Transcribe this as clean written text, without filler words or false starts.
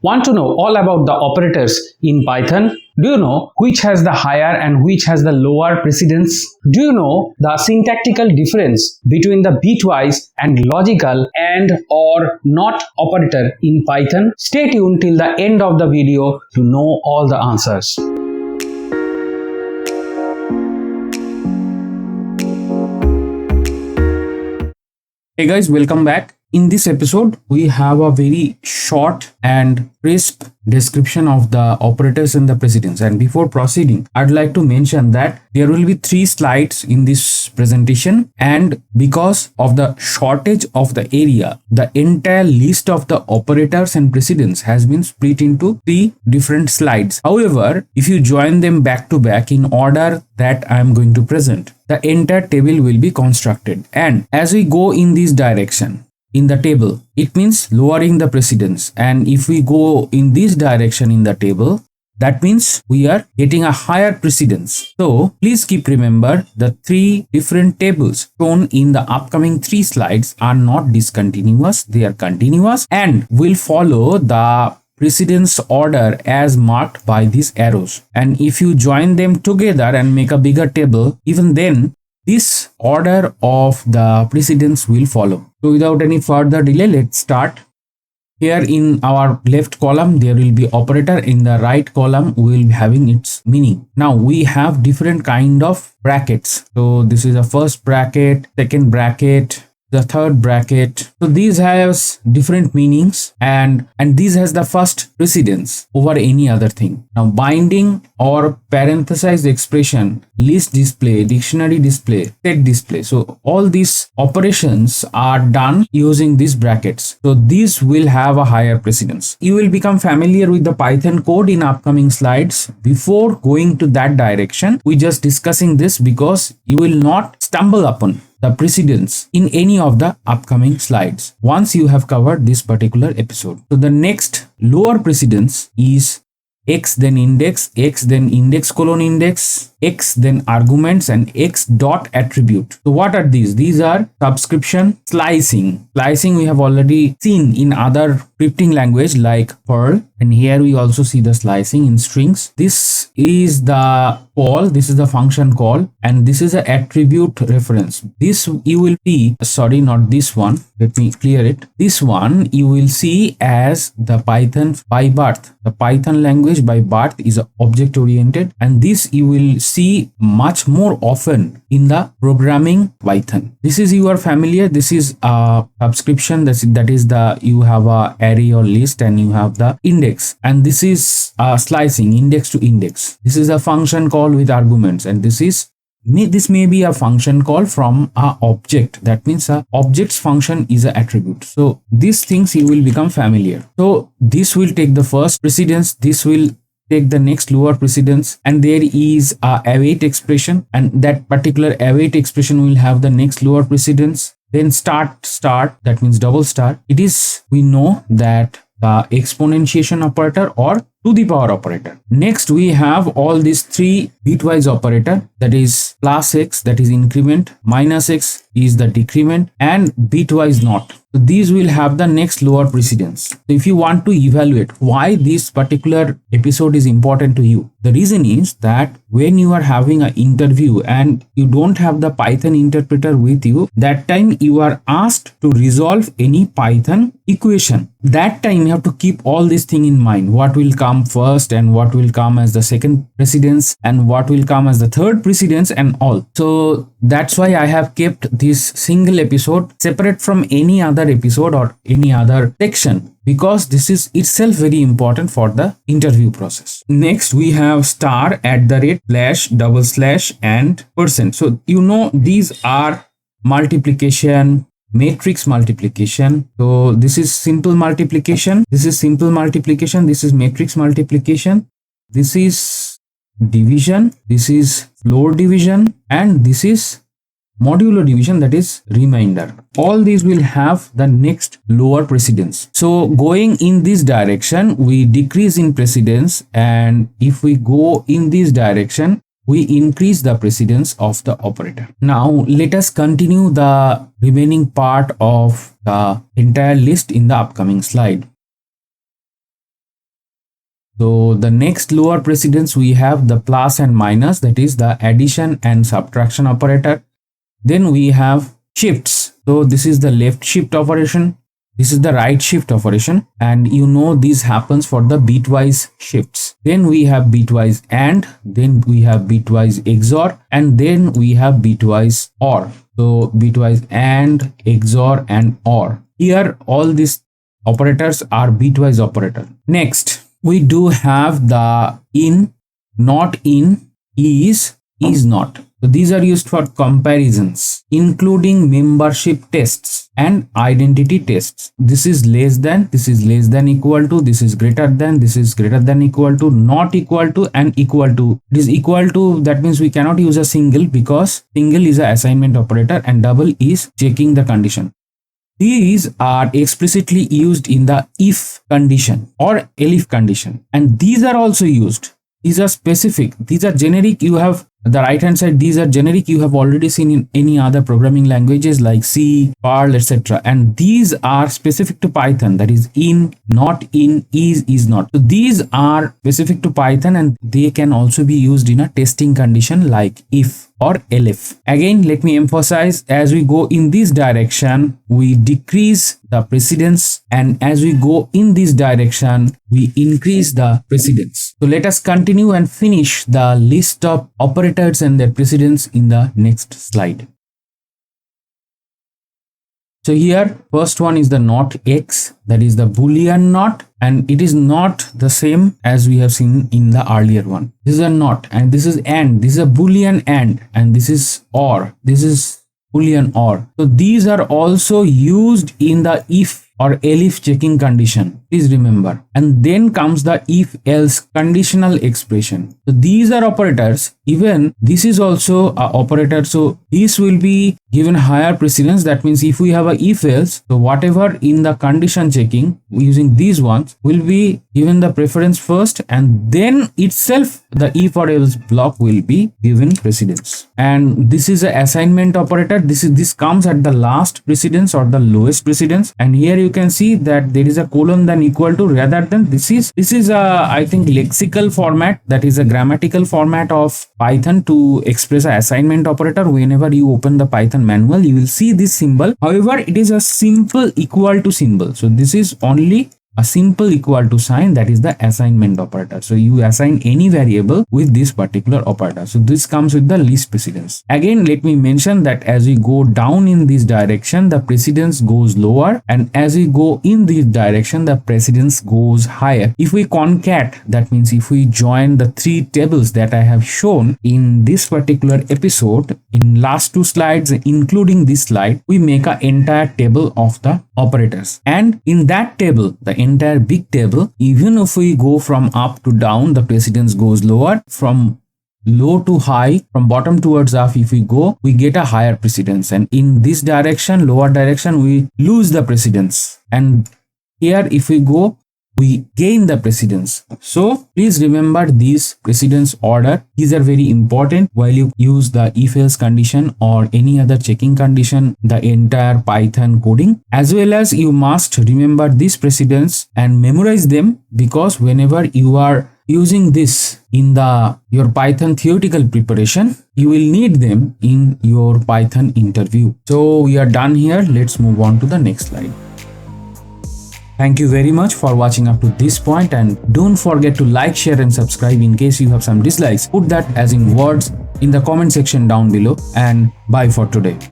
Want to know all about the operators in Python? Do you know which has the higher and which has the lower precedence? Do you know the syntactical difference between the bitwise and logical and or not operator in Python? Stay tuned till the end of the video to know all the answers. Hey guys, welcome back. In this episode, we have a very short and crisp description of the operators and the precedence. And before proceeding, I'd like to mention that there will be 3 slides in this presentation, and because of the shortage of the area, the entire list of the operators and precedence has been split into 3 different slides. However, if you join them back to back in order that I am going to present, the entire table will be constructed. And as we go in this direction in the table, it means lowering the precedence, and if we go in this direction in the table, that means we are getting a higher precedence. So please keep remember the 3 different tables shown in the upcoming 3 slides are not discontinuous, they are continuous and will follow the precedence order as marked by these arrows. And if you join them together and make a bigger table, even then this order of the precedence will follow. So without any further delay, let's start. Here in our left column, there will be operator. In the right column, we will be having its meaning. Now we have different kind of brackets. So this is the first bracket, second bracket, the third bracket. So these has different meanings, and these has the first precedence over any other thing. Now binding or parenthesized expression, list display, dictionary display, set display. So all these operations are done using these brackets. So these will have a higher precedence. You will become familiar with the Python code in upcoming slides. Before going to that direction, we just discussing this because you will not stumble upon the precedence in any of the upcoming slides once you have covered this particular episode. So the next lower precedence is x then index, x then index colon index, x then arguments, and x dot attribute. So what are these? These are subscription, slicing. Slicing we have already seen in other scripting language like Perl, and here we also see the slicing in strings. This is the call, this is the function call, and this is an attribute reference. This you will see, sorry, not this one, let me clear it. This one you will see as the Python by birth. The Python language by birth is object oriented, and this you will see much more often in the programming Python. This is you are familiar. This is a subscription, that is the you have a array or list and you have the index, and this is slicing, index to index. This is a function call with arguments, and this may be a function call from a object. That means a object's function is an attribute. So these things you will become familiar. So this will take the first precedence, this will take the next lower precedence, and there is a await expression, and that particular await expression will have the next lower precedence. Then start, that means double star. It is, we know that the exponentiation operator or to the power operator. Next we have all these 3 bitwise operator, that is plus x, that is increment, minus x is the decrement, and bitwise not. So these will have the next lower precedence. So if you want to evaluate why this particular episode is important to you, the reason is that when you are having an interview and you don't have the Python interpreter with you, that time you are asked to resolve any Python equation. That time you have to keep all this thing in mind. What will come first and what will come as the second precedence and what will come as the third precedence and all. So that's why I have kept this single episode separate from any other episode or any other section, because this is itself very important for the interview process. Next we have star, at the rate, slash, double slash, and %. So you know these are multiplication, matrix multiplication. So this is simple multiplication, this is simple multiplication, this is matrix multiplication, this is division, this is floor division, and this is modulo division, that is remainder. All these will have the next lower precedence. So going in this direction, we decrease in precedence, and if we go in this direction, we increase the precedence of the operator. Now let us continue the remaining part of the entire list in the upcoming slide. So the next lower precedence we have the plus and minus, that is the addition and subtraction operator. Then we have shifts. So this is the left shift operation. This is the right shift operation, and you know this happens for the bitwise shifts. Then we have bitwise AND, then we have bitwise XOR, and then we have bitwise OR. So bitwise AND, XOR and OR. Here all these operators are bitwise operator. Next we do have the in, not in, is not. So these are used for comparisons, including membership tests and identity tests. This is less than, this is less than equal to, this is greater than, this is greater than equal to, not equal to, and equal to. It is equal to, that means we cannot use a single because single is an assignment operator and double is checking the condition. These are explicitly used in the if condition or elif condition, and these are also used. These are specific, these are generic. You have the right hand side, these are generic, you have already seen in any other programming languages like C, Perl, etc. And these are specific to Python, that is in, not in, is not. So these are specific to Python and they can also be used in a testing condition like if or elif. Again, let me emphasize, as we go in this direction, we decrease the precedence, and as we go in this direction, we increase the precedence. So let us continue and finish the list of operators and their precedence in the next slide. So here first one is the not x, that is the Boolean not, and it is not the same as we have seen in the earlier one. This is a not, and this is and, this is a Boolean and this is or, this is Boolean or. So these are also used in the if or elif checking condition, please remember. And then comes the if else conditional expression. So these are operators. Even this is also a operator, so this will be given higher precedence. That means if we have a if else, so whatever in the condition checking using these ones will be given the preference first, and then itself the if or else block will be given precedence. And this is a assignment operator. This comes at the last precedence or the lowest precedence, and here you can see that there is a colon then equal to rather than. This is a, I think, lexical format, that is a grammatical format of Python to express an assignment operator. Whenever you open the Python manual, you will see this symbol. However, it is a simple equal to symbol. So this is only a simple equal to sign, that is the assignment operator. So you assign any variable with this particular operator. So this comes with the least precedence. Again, let me mention that as we go down in this direction, the precedence goes lower, and as we go in this direction, the precedence goes higher. If we concat, that means if we join the three tables that I have shown in this particular episode, in last two slides including this slide, we make an entire table of the operators, and in that table, the entire big table, even if we go from up to down, the precedence goes lower. From low to high, from bottom towards up, if we go, we get a higher precedence, and in this direction, lower direction, we lose the precedence, and here if we go, we gain the precedence. So please remember these precedence order. These are very important while you use the if else condition or any other checking condition, the entire Python coding, as well as you must remember these precedence and memorize them, because whenever you are using this in your Python theoretical preparation, you will need them in your Python interview. So we are done here. Let's move on to the next slide. Thank you very much for watching up to this point, and don't forget to like, share and subscribe. In case you have some dislikes, put that as in words in the comment section down below, and bye for today.